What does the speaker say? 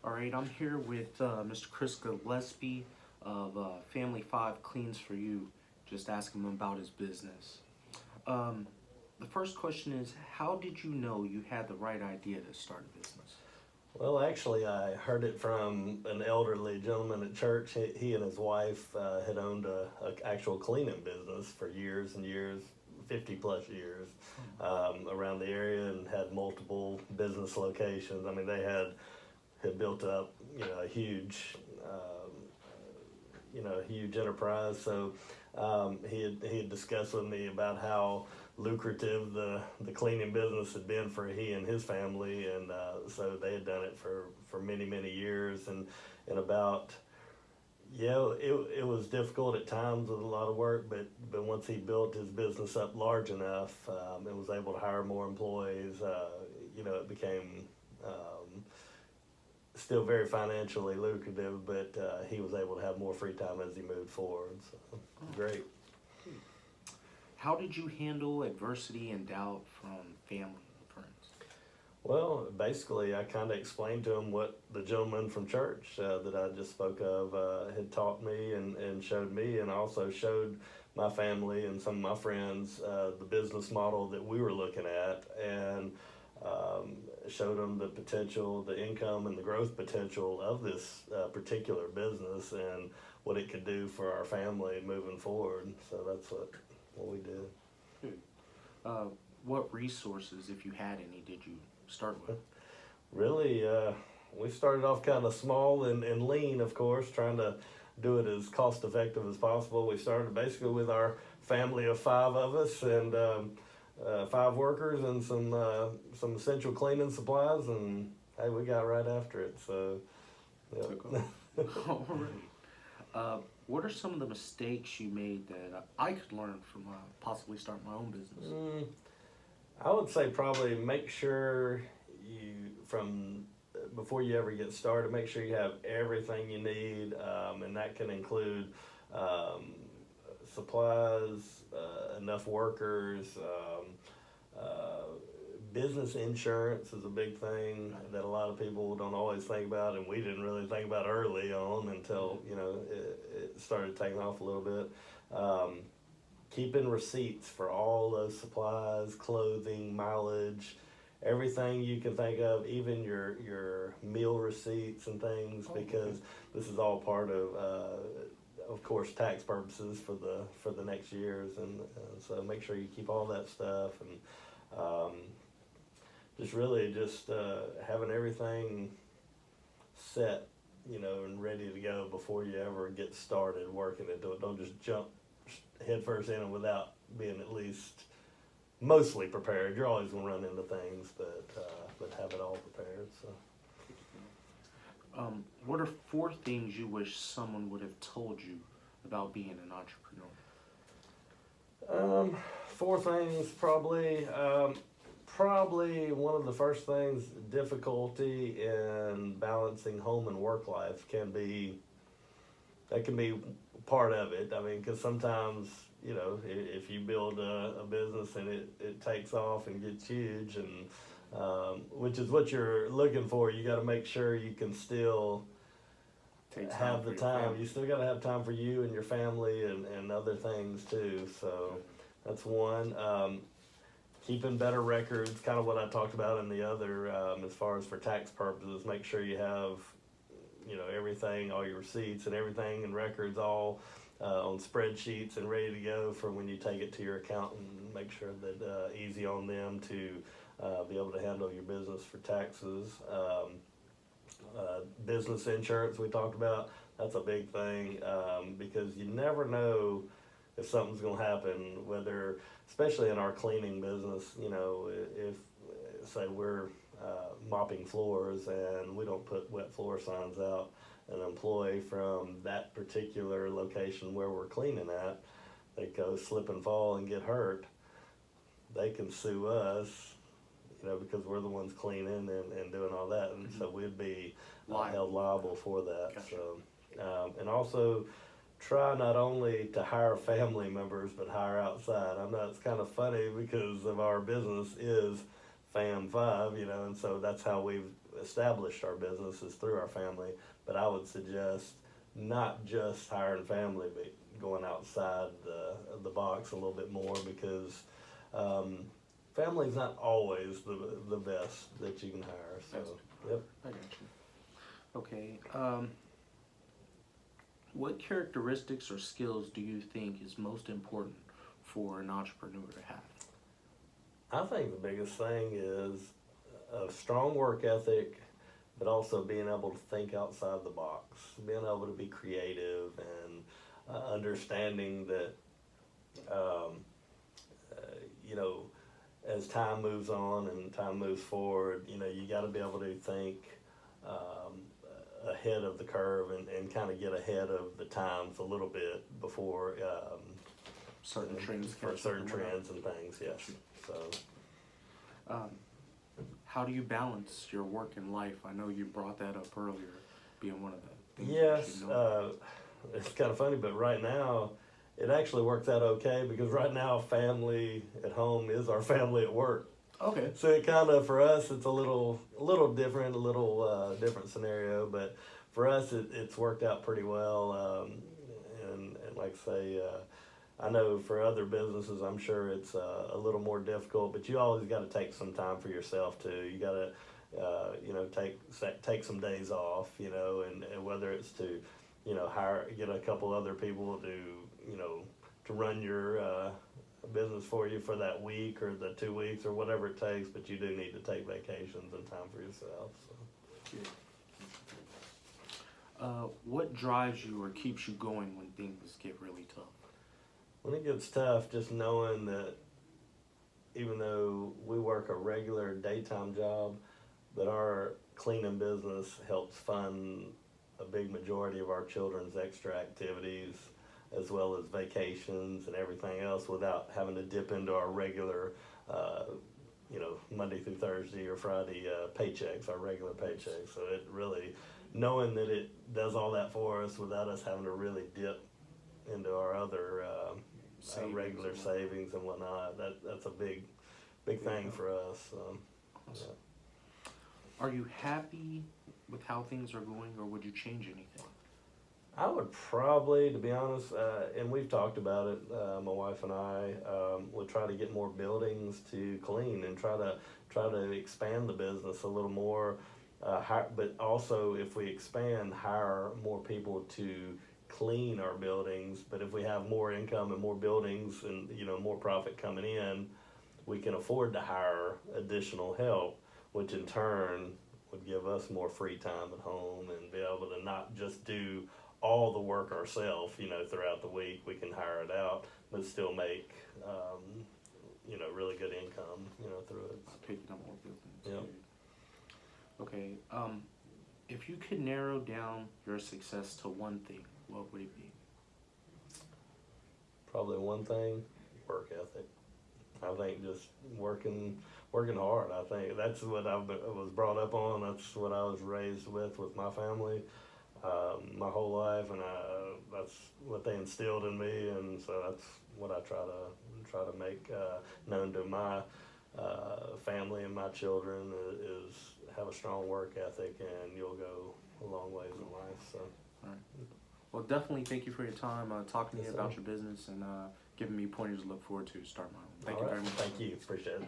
All right, I'm here with Mr. Chris Gillespie of Family5cleans4U, just asking him about his business. Um, the first question is, how did you know you had the right idea to start a business? Well, actually, I heard it from an elderly gentleman at church. He and his wife had owned a actual cleaning business for years and years, 50 plus years, around the area, and had multiple business locations. I mean, they had built up, a huge, huge enterprise. So he had discussed with me about how lucrative the cleaning business had been for he and his family, and so they had done it for many years, and about it was difficult at times with a lot of work, but once he built his business up large enough, and was able to hire more employees, it became still very financially lucrative, but he was able to have more free time as he moved forward. So great. How did you handle adversity and doubt from family and friends? Well, basically, I kind of explained to him what the gentleman from church that I just spoke of had taught me and showed me, and also showed my family and some of my friends the business model that we were looking at, and showed them the potential, the income, and the growth potential of this particular business and what it could do for our family moving forward. So that's what we did. Good. What resources, if you had any, did you start with? Really, we started off kind of small and lean, of course, trying to do it as cost effective as possible. We started basically with our family of five of us, and five workers, and some essential cleaning supplies, and hey, we got right after it. So, yep. Took off. All right. What are some of the mistakes you made that I could learn from possibly starting my own business? I would say probably make sure before you ever get started, make sure you have everything you need, and that can include supplies, enough workers. Business insurance is a big thing that a lot of people don't always think about, and we didn't really think about early on until it started taking off a little bit. Keeping receipts for all those supplies, clothing, mileage, everything you can think of, even your meal receipts and things, because this is all part of course, tax purposes for the next years, and so make sure you keep all that stuff, and just having everything set, and ready to go before you ever get started working it. Don't just jump headfirst in without being at least mostly prepared. You're always gonna run into things, but have it all prepared. So. What are 4 things you wish someone would have told you about being an entrepreneur? 4 things probably. Probably one of the first things, difficulty in balancing home and work life can be part of it. I mean, because sometimes, if you build a business and it takes off and gets huge, and which is what you're looking for, you got to make sure you can still have the time. You still got to have time for you and your family and other things too. So that's one. Keeping better records, kind of what I talked about in the other, as far as for tax purposes. Make sure you have, everything, all your receipts and everything and records all on spreadsheets and ready to go for when you take it to your accountant. Make sure that easy on them to be able to handle your business for taxes. Business insurance we talked about, that's a big thing, because you never know if something's going to happen, whether, especially in our cleaning business, if say we're mopping floors and we don't put wet floor signs out, an employee from that particular location where we're cleaning at, they go slip and fall and get hurt, they can sue us, because we're the ones cleaning and doing all that, and so we'd be held liable for that. Gotcha. So, and also try not only to hire family members, but hire outside. I know it's kind of funny because of our business is Fam5, you know, and so that's how we've established our business is through our family. But I would suggest not just hiring family, but going outside the box a little bit more because family's not always the best that you can hire. So, yep. I got you. Okay. What characteristics or skills do you think is most important for an entrepreneur to have? I think the biggest thing is a strong work ethic, but also being able to think outside the box, being able to be creative and understanding that, you know, as time moves on and time moves forward, you know, you got to be able to think ahead of the curve and kind of get ahead of the times a little bit before Certain trends. for certain trends and things. Yes. So. How do you balance your work and life? I know you brought that up earlier, being one of the things. Yes, it's kind of funny, but right now it actually works out okay because right now family at home is our family at work. Okay. So it kind of, for us, it's a little different, different scenario, but for us it's worked out pretty well. And like I say, I know for other businesses, I'm sure it's a little more difficult, but you always got to take some time for yourself too. You got to, you know, take some days off, you know, and whether it's to, you know, get a couple other people to, you know, to run your business for you for that week or the 2 weeks or whatever it takes, but you do need to take vacations and time for yourself. So. What drives you or keeps you going when things get really tough? When it gets tough, just knowing that even though we work a regular daytime job, that our cleaning business helps fund a big majority of our children's extra activities, as well as vacations and everything else without having to dip into our regular, you know, Monday through Thursday or Friday paychecks, our regular paychecks. So it really, knowing that it does all that for us without us having to really dip into our other regular savings and whatnot, that's a big thing for us. Awesome. Yeah. Are you happy with how things are going, or would you change anything? I would probably, to be honest, and we've talked about it, my wife and I, would try to get more buildings to clean and try to expand the business a little more, but also if we expand, hire more people to clean our buildings. But if we have more income and more buildings and, you know, more profit coming in, we can afford to hire additional help, which in turn would give us more free time at home and be able to not just do all the work ourselves, you know, throughout the week. We can hire it out, but still make, you know, really good income, you know, through it. Picking up more business. Yep. Okay. If you could narrow down your success to one thing, what would it be? Probably one thing, work ethic. I think just working hard. I think that's what I was brought up on. That's what I was raised with my family, my whole life, and that's what they instilled in me. And so that's what I try to make known to my family and my children is have a strong work ethic, and you'll go a long ways in life. So. All right. Well, definitely thank you for your time talking to me Yes, about sir. your business and giving me pointers to look forward to start my own. Thank All you right. very much. Thank you. Appreciate it.